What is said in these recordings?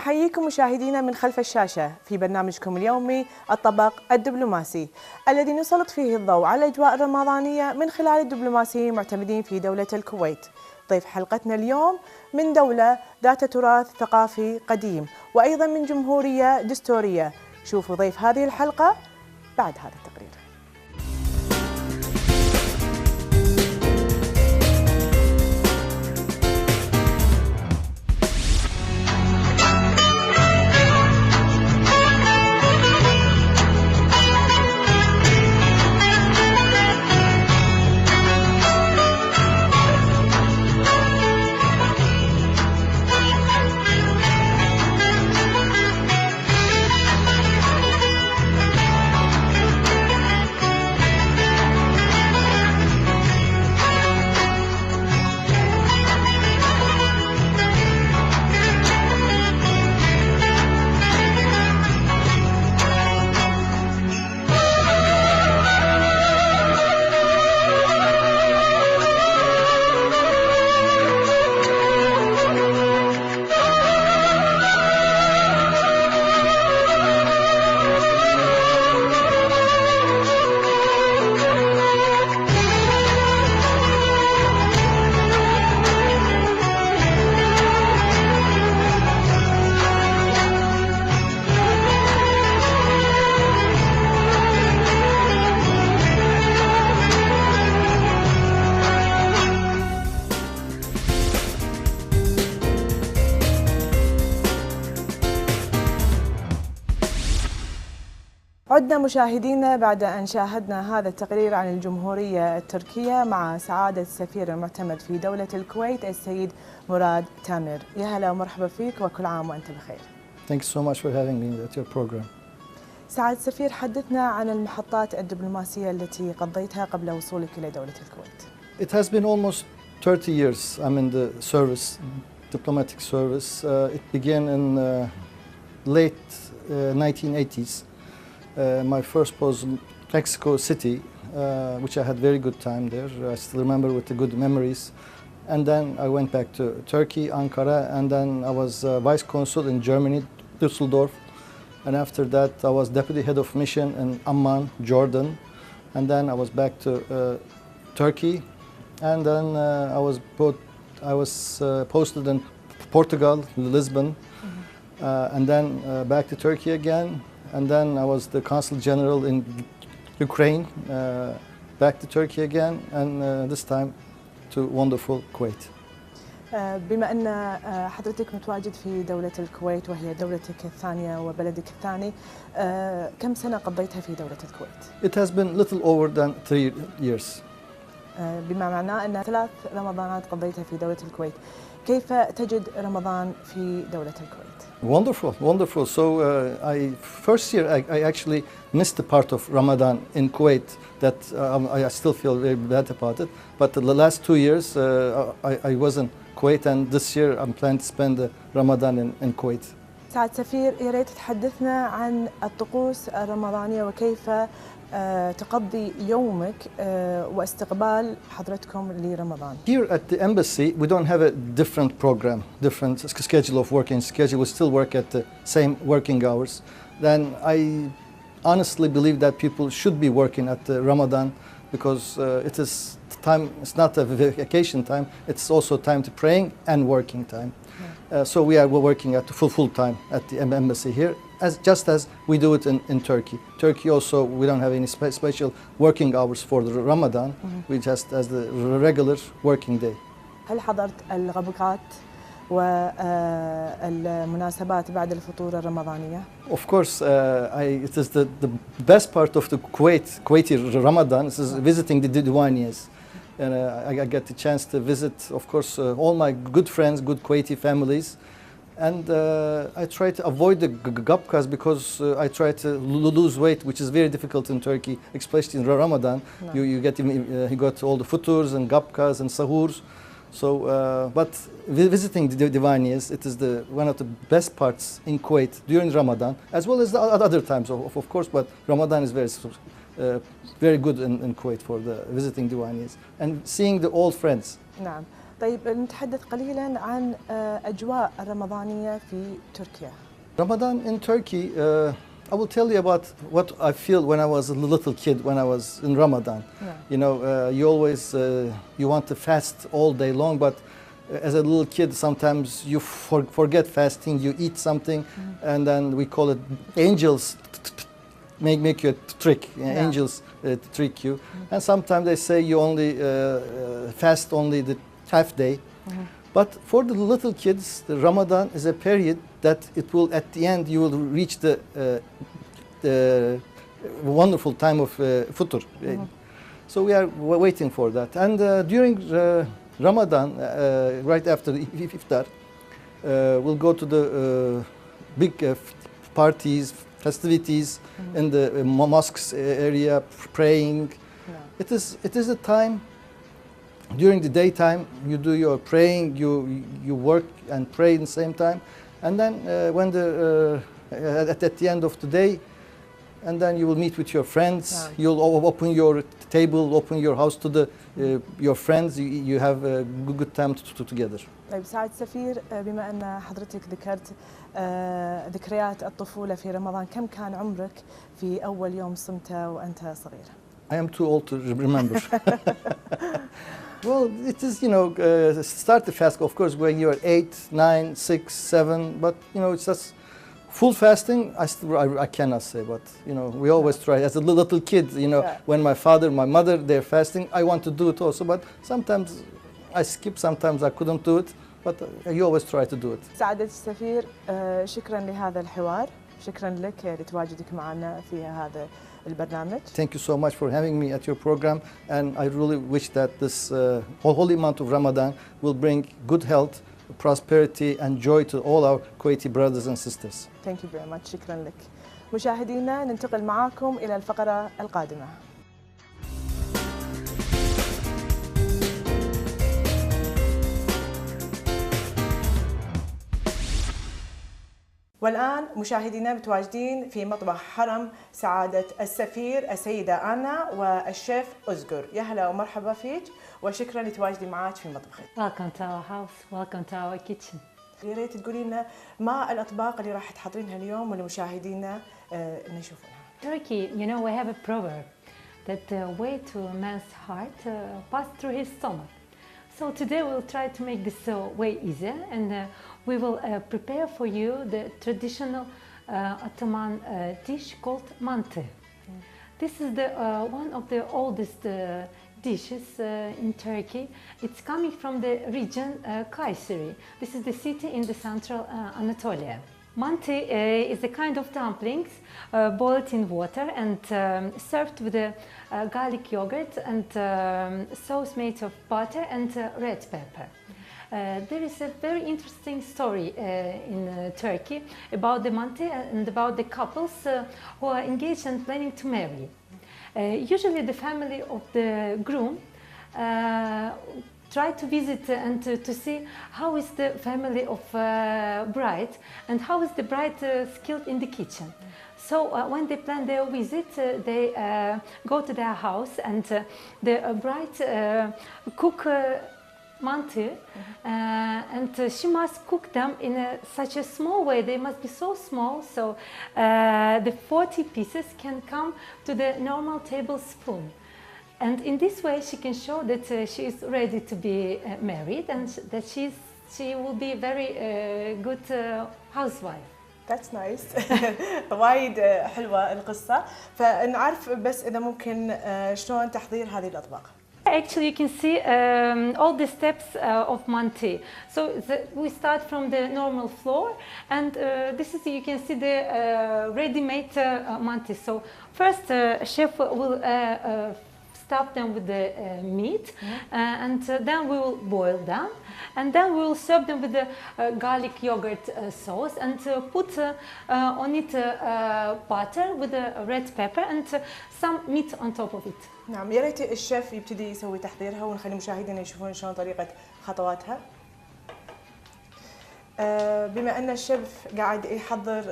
نحييكم مشاهدينا من خلف الشاشة في برنامجكم اليومي الطبق الدبلوماسي الذي نسلط فيه الضوء على الأجواء الرمضانية من خلال الدبلوماسيين المعتمدين في دولة الكويت. ضيف حلقتنا اليوم من دولة ذات تراث ثقافي قديم وأيضا من جمهورية دستورية. شوفوا ضيف هذه الحلقة بعد هذا التقرير. عدنا مشاهدينا بعد أن شاهدنا هذا التقرير عن الجمهورية التركية مع سعادة السفير المعتمد في دولة الكويت السيد مراد تامر. يا هلا ومرحبا فيك وكل عام وأنت بخير. Thank you so much for having me at your program. سعادة السفير، حدثنا عن المحطات الدبلوماسية التي قضيتها قبل وصولك إلى دولة الكويت. It has been almost 30 years I'm in the service, diplomatic service. It began in late 1980s. My first was Mexico City, which I had very good time there. I still remember with the good memories. And then I went back to Turkey, Ankara, and then I was vice consul in Germany, Düsseldorf. And after that, I was deputy head of mission in Amman, Jordan. And then I was back to Turkey. And then I was posted in Portugal, Lisbon. And then back to Turkey again. And then I was the consul general in Ukraine, back to Turkey again, and this time to wonderful Kuwait. بما أن حضرتك متواجد في دولة الكويت وهي دولتك الثانية وبلدك الثاني، كم سنة قضيتها في دولة الكويت؟ It has been little over than 3 years. بما معناه أن 3 رمضانات قضيتها في دولة الكويت. كيف تجد رمضان في دولة الكويت؟ Wonderful, wonderful. So first year I actually missed the part of Ramadan in Kuwait that I still feel very bad about it. But the last 2 years I was in Kuwait, and this year I'm planning to spend the Ramadan in Kuwait. سعد سفير، يا ريت تحدثنا عن الطقوس الرمضانية وكيف تقضي يومك واستقبال حضرتكم لرمضان. Here at the embassy we don't have a different program, different schedule of working schedule. We still work at the same working hours. Then I honestly believe that people should be working at the Ramadan because it is time. It's not a vacation time. It's also time to praying and working time. So we are working at full time at the embassy here, just as we do it in Turkey. Turkey also, we don't have any special working hours for the Ramadan. We just as the regular working day. هل حضرت الغبغات والمناسبات بعد الفطور الرمضانية؟ Of course, it is the best part of the Kuwaiti Ramadan is visiting the Diwaniyas. And I get the chance to visit, of course, all my good friends, good Kuwaiti families. And I try to avoid the gapkas because I try to lose weight, which is very difficult in Turkey, especially in Ramadan. No. You got all the futurs and gapkas and sahurs. So, but visiting the Divaniyas, it is one of the best parts in Kuwait during Ramadan, as well as the other times, of course. But Ramadan is very good in Kuwait for the visiting Divaniyas and seeing the old friends. نعم. طيب نتحدث قليلا عن أجواء الرمضانية في تركيا. Ramadan in Turkey, I will tell you about what I feel when I was a little kid, when I was in Ramadan. Yeah. You know, you always, you want to fast all day long, but as a little kid, sometimes you forget fasting, you eat something, and then we call it angels make you a trick. Yeah. Angels trick you. And sometimes they say you only fast only the half day. But for the little kids, the Ramadan is a period that it will, at the end, you will reach the wonderful time of futur. So we are waiting for that. And during Ramadan, right after the iftar, we'll go to the big parties, festivities in the mosques area, praying. Yeah. It is a time. During the daytime, you do your praying, you work and pray at the same time, and then when at the end of the day, and then you will meet with your friends. Yeah. You'll open your table, open your house to your friends. You have a good time together. طيب سعد سفير، بما أن حضرتك ذكرت ذكريات الطفولة في رمضان، كم كان عمرك في أول يوم صمته وأنت صغير؟ I am too old to remember. Well, it is, you know, start the fast, of course, when you're 8, 9, 6, 7, but, you know, it's just full fasting, I cannot say, but, you know, we always try. As a little kid, you know, Yeah. when my father, my mother, they're fasting, I want to do it also, but sometimes I skip, sometimes I couldn't do it, but you always try to do it. سعادة السفير، شكرا لهذا الحوار، شكرا لك لتواجدك معنا في هذا البرنامج. Thank you so much for having me at your program, and I really wish that this holy month of Ramadan will bring good health, prosperity and joy to all our Kuwaiti brothers and sisters. Thank you very much. شكرا لك. مشاهدينا، ننتقل معاكم إلى الفقرة القادمة. والآن مشاهدينا متواجدين في مطبخ حرم سعادة السفير السيدة آنا والشيف أزقر. يا هلا ومرحبا فيك وشكرا لتواجدي معاك في مطبخك. Welcome to our house. Welcome to our kitchen. يا ريت تقولي لنا ما الأطباق اللي راح تحضرينها اليوم ولمشاهدينا نشوفونها. Turkey, you know, we have a proverb that the way to a man's heart pass through his stomach. So today we'll try to make this way easier, and we will prepare for you the traditional Ottoman dish called mantı. This is the one of the oldest dishes in Turkey. It's coming from the region Kayseri. This is the city in the central Anatolia. Mantı is a kind of dumplings boiled in water and served with a garlic yogurt and sauce made of butter and red pepper. There is a very interesting story in Turkey about the mantı and about the couples who are engaged and planning to marry. Usually the family of the groom try to visit and to see how is the family of bride and how is the bride skilled in the kitchen. So when they plan their visit, they go to their house and the bride cook mantı, and she must cook them in such a small way. They must be so small, so the 40 pieces can come to the normal tablespoon. And in this way, she can show that she is ready to be married and that she will be a very good housewife. That's nice. وايد حلوة القصة. فنعرف بس إذا ممكن شلون تحضير هذه الأطباق. Actually, you can see all the steps of mantı. So we start from the normal flour, and this is, you can see the ready-made mantı. So first, chef will stuff them with the meat, and then we will boil them, and then we will serve them with the garlic yogurt sauce, and put on it butter with the red pepper and some meat on top of it. نعم، يا ريت الشيف يبتدي يسوي تحضيرها ونخلي المشاهدين يشوفون شلون طريقة خطواتها. بما أن الشيف قاعد يحضر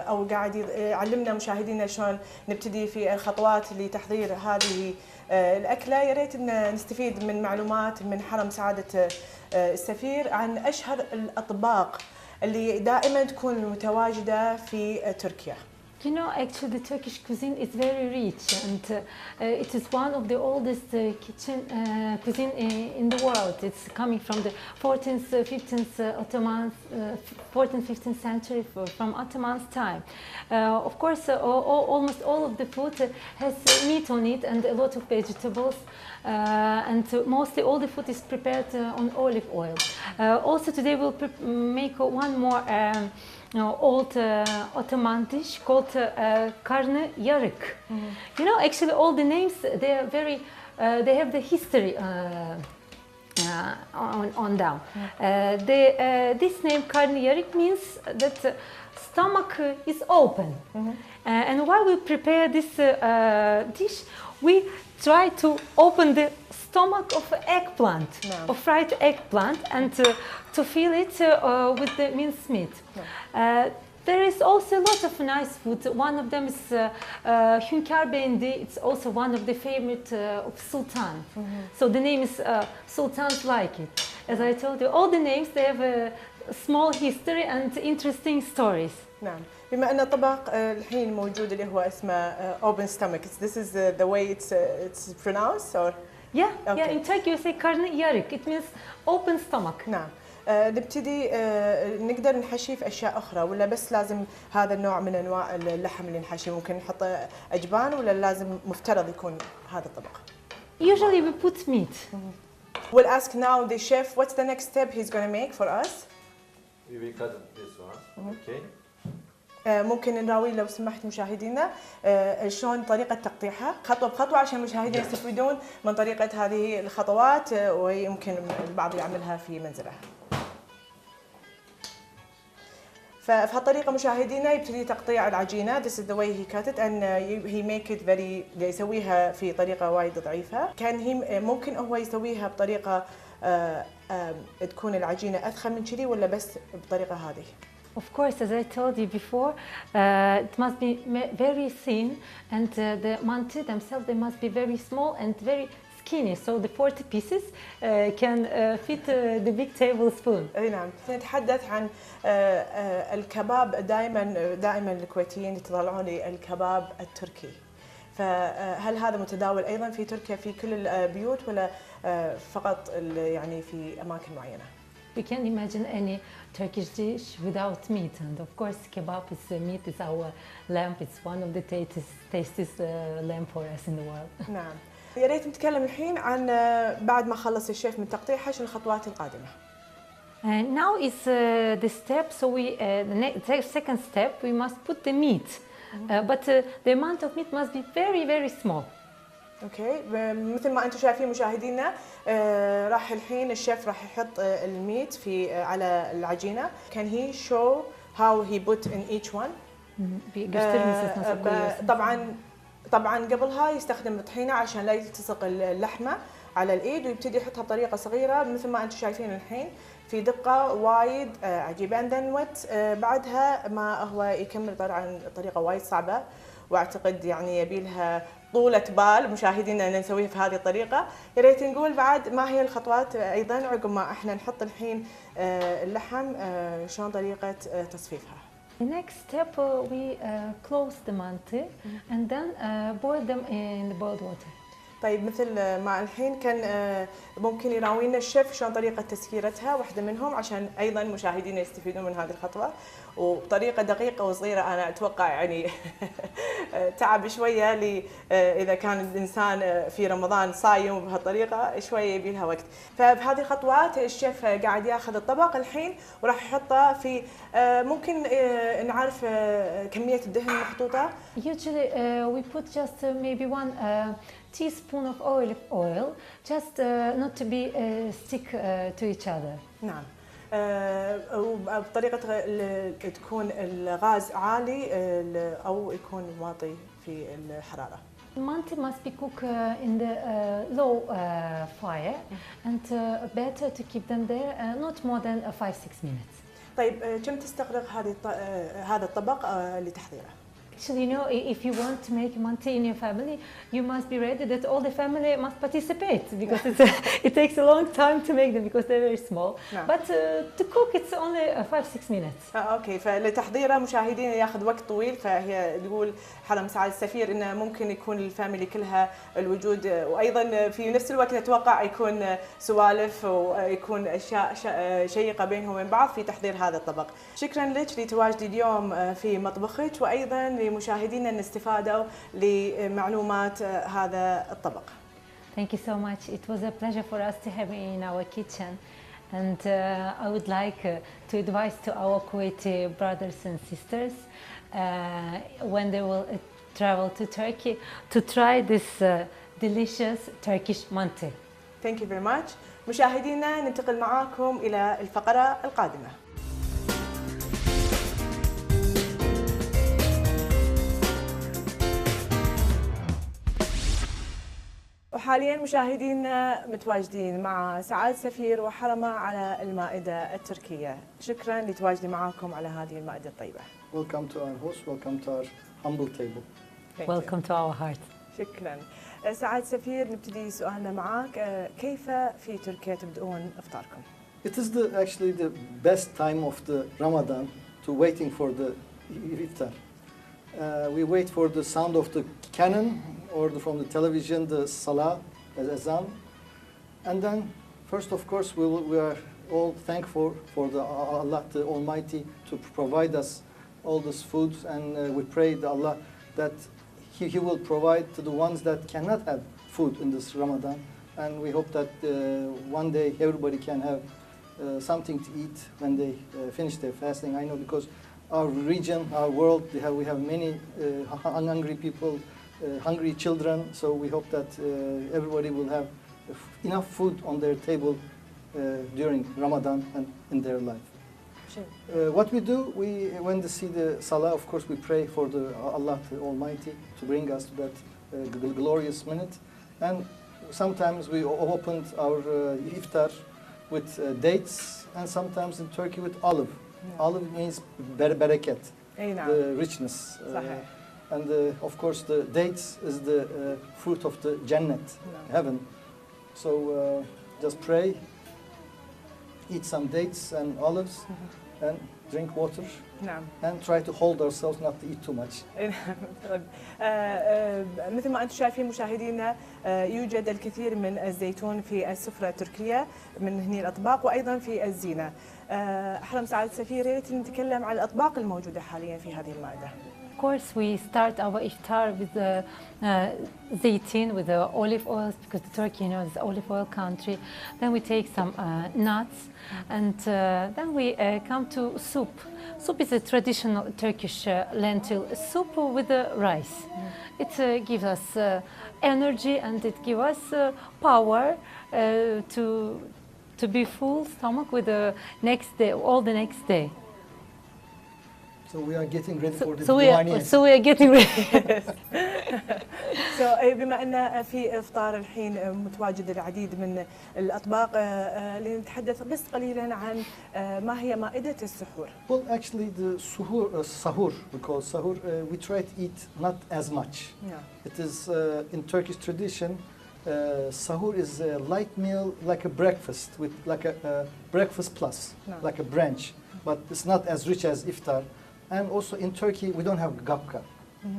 أو قاعد يعلمنا مشاهدينا شلون نبتدي في الخطوات لتحضير هذه الأكلة، يا ريت نستفيد من معلومات من حرم سعادة السفير عن أشهر الأطباق اللي دائما تكون متواجدة في تركيا. You know, actually, the Turkish cuisine is very rich, and it is one of the oldest kitchen cuisine in the world. It's coming from the 14th, 15th Ottomans, 14th, 15th century from Ottomans' time. Of course, almost all of the food has meat on it and a lot of vegetables, and mostly all the food is prepared on olive oil. Also, today we'll make one more. Old Ottoman dish called karnı yarık. You know, actually all the names, they are very, they have the history on them. This name karnı yarık means that stomach is open. And while we prepare this dish, we try to open the stomach of eggplant, of fried eggplant, and to fill it with the minced meat. There is also a lot of nice food. One of them is hünkâr bendi. It's also one of the favorite of Sultan. So the name is Sultans like it. As I told you, all the names, they have a small history and interesting stories. نعم. بما أن الطبق الحين موجود اللي هو اسمه open stomach. This is the way it's pronounced, or? Yeah, yeah. In Turkey you say karnı yarık. It means open stomach. نعم. نبتدي نقدر نحشي في أشياء أخرى ولا بس لازم هذا النوع من أنواع اللحم اللي نحشي؟ ممكن نحط أجبان ولا لازم مفترض يكون هذا الطبق؟ Usually we put meat. We'll ask now the chef what's the next step he's going to make for us. We will cut this one. Okay. ممكن نراوي لو سمحت مشاهدينا شلون طريقة تقطيعها خطوة بخطوة عشان المشاهدين يستفيدون من طريقة هذه الخطوات ويمكن البعض يعملها في منزله. ففي هالطريقة مشاهدينا يبتدي تقطيع العجينة. This is the way he cut it and he make it very يسويها في طريقة وايد ضعيفة. كان هي ممكن هو يسويها بطريقة تكون العجينة أثخن من كذي ولا بس بطريقة هذه؟ Of course, as I told you before, it must be very thin, and the manti themselves, they must be very small and very skinny, so the 40 pieces can fit the big tablespoon. اي نعم. نتحدث عن الكباب. دائما الكويتيين يتطلعون للكباب التركي. فهل هذا متداول ايضا في تركيا في كل البيوت ولا فقط يعني في اماكن معينه؟ We can't imagine any Turkish dish without meat, and of course kebab is meat is our lamb. It's one of the tastiest lamb for us in the world. نعم. يا ريت نتكلم الحين عن بعد ما خلص الشيف من تقطيعها شو الخطوات القادمة. And now is the step. So we the second step we must put the meat, but the amount of meat must be very small. اوكي. مثل ما انتم شايفين مشاهدينا راح الحين الشيف راح يحط الميت على العجينه. Can he show how he put in each one? طبعا قبلها يستخدم الطحينه عشان لا يلتصق اللحمه على الايد ويبتدي يحطها بطريقه صغيره مثل ما انتم شايفين الحين في دقه وايد عجيبه. and then what بعدها ما هو يكمل طبعا طريقه وايد صعبه واعتقد يعني يبي لها طولة بال مشاهدينا ان نسويها في هذه الطريقه. يا ريت نقول بعد ما هي الخطوات ايضا عقب ما احنا نحط الحين اللحم شلون طريقه تصفيفها. The next step we close the manti and then boil them in the boiled water. طيب مثل ما الحين كان ممكن يراوينا الشيف شلون طريقة تسكيرتها واحدة منهم عشان أيضاً مشاهدينا يستفيدون من هذه الخطوة وبطريقة دقيقة وصغيرة. أنا أتوقع يعني تعب شوية إذا كان الإنسان في رمضان صايم بهالطريقة شوية يبي لها وقت. فبهذه الخطوات الشيف قاعد ياخذ الطبق الحين وراح يحطه في ممكن نعرف كمية الدهن المحطوطة. Usually we put just maybe one teaspoon of oil, just not to be stick to each other. نعم. وبطريقة تكون الغاز عالي أو يكون واطي في الحرارة. Manti must be cooked in the low fire and better to keep them there not more than 5-6 minutes. طيب كم تستغرق هذا الطبق لتحضيره؟ Actually, you know, if you want to make mante in your family, you must be ready that all the family must participate, because it takes a long time to make them because they're very small. نعم. But to cook, it's only 5-6 minutes. اوكي، فلتحضيره مشاهدينا ياخذ وقت طويل، فهي تقول حرم سعادة السفير انه ممكن يكون الفاميلي كلها الوجود، وايضا في نفس الوقت اتوقع يكون سوالف ويكون اشياء شيقه بينهم وبين بعض في تحضير هذا الطبق. شكرا لك لتواجدي اليوم في مطبخك، وايضا لمشاهدينا ان استفادوا لمعلومات هذا الطبق. Thank you so much. It was a pleasure for us to have you in our kitchen. And I would like to advise to our Kuwaiti brothers and sisters when they will travel to Turkey to try this delicious Turkish mante. Thank you very much. مشاهدينا ننتقل معاكم إلى الفقرة القادمة. وحاليا مشاهدينا متواجدين مع سعادة سفير وحرمة على المائدة التركية. شكرا لتواجدي معاكم على هذه المائدة الطيبة. Welcome to our host, welcome to our humble table. Welcome to our heart. شكرا. سعادة سفير، نبتدي سؤالنا معك، كيف في تركيا تبدؤون افطاركم؟ It is actually the best time of the Ramadan to waiting for the iftar. We wait for the sound of the cannon or from the television, the salah, azan. And then, first of course, we are all thankful for Allah the Almighty to provide us all this food, and we pray to Allah that He will provide to the ones that cannot have food in this Ramadan. And we hope that one day everybody can have something to eat when they finish their fasting. I know because our region, our world, we have many hungry people, hungry children, so we hope that everybody will have enough food on their table during Ramadan and in their life. What we do, when we see the Salah, of course we pray for Allah the Almighty to bring us to that glorious minute. And sometimes we opened our iftar with dates, and sometimes in Turkey with olive. Yeah. Olive means bereket, the richness. And of course the dates is the fruit of the Jannat, heaven. So just pray, eat some dates and olives, and drink water. And try to hold ourselves not to eat too much. مثل ما أنتم شايفين مشاهدينا، يوجد الكثير من الزيتون في السفرة التركية من هني الأطباق، وأيضا في الزينة. حرم سعادة السفير، يا ريت نتكلم عن الأطباق الموجودة حاليا في هذه المائدة. Of course, we start our iftar with the zeytin, with the olive oils, because Turkey, you know, is an olive oil country. Then we take some nuts, and then we come to soup. Soup is a traditional Turkish lentil soup with the rice. It gives us energy, and it gives us power to be full stomach with the next day, all the next day. So we are getting ready for the Diwani. So we are getting ready. بما أن في إفطار الحين متواجد العديد من الأطباق، لنتحدث بس قليلا عن ما هي مائدة السحور. Well, actually, the sahur, we call sahur, we try to eat not as much. Yeah. It is in Turkish tradition. Sahur is a light meal, like a breakfast, with like a breakfast plus, like a branch, but it's not as rich as iftar. And also in Turkey, we don't have gapka,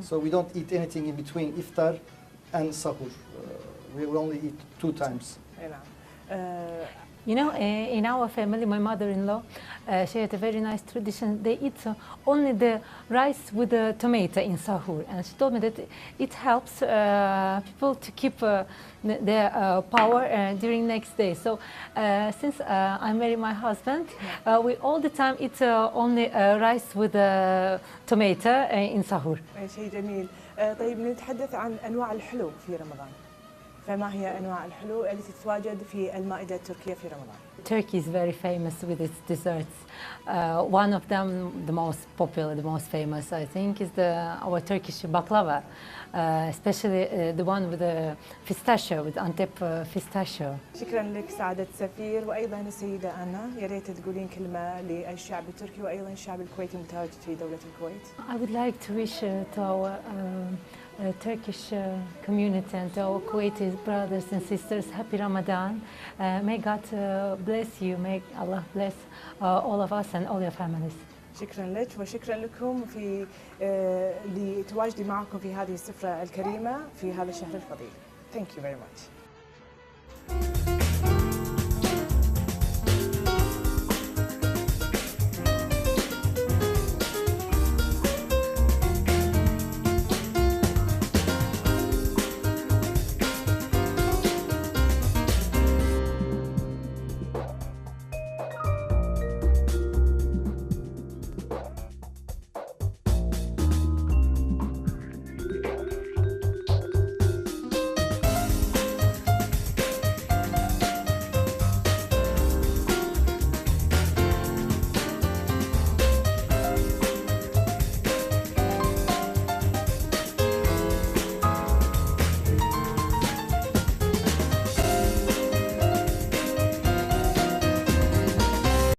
so we don't eat anything in between iftar and sahur. We only eat 2 times. You know, in our family, my mother-in-law, she had a very nice tradition. They eat only the rice with the tomato in sahur, and she told me that it helps people to keep their power during next day. So since I married my husband, we all the time eat only rice with tomato in sahur. شيء جميل. طيب نتحدث عن أنواع الحلو في رمضان. فما هي أنواع الحلو التي تتواجد في المائدة التركية في رمضان؟ Turkey is very famous with its desserts. One of them, the most popular, the most famous, I think, is our Turkish baklava, especially the one with the pistachio, with Antep pistachio. شكرا لك سعادة سفير، وأيضا السيدة أنا، يا ريت تقولين كلمة للشعب التركي وأيضا الشعب الكويتي المتواجد في دولة الكويت. I would like to wish to our Turkish community and to our Kuwaiti brothers and sisters happy Ramadan. May God bless you. May Allah bless all of us and all your families. شكرا لك وشكرا لكم في لتواجدي معكم في هذه السفرة الكريمة في هذا الشهر الفضيل. Thank you very much.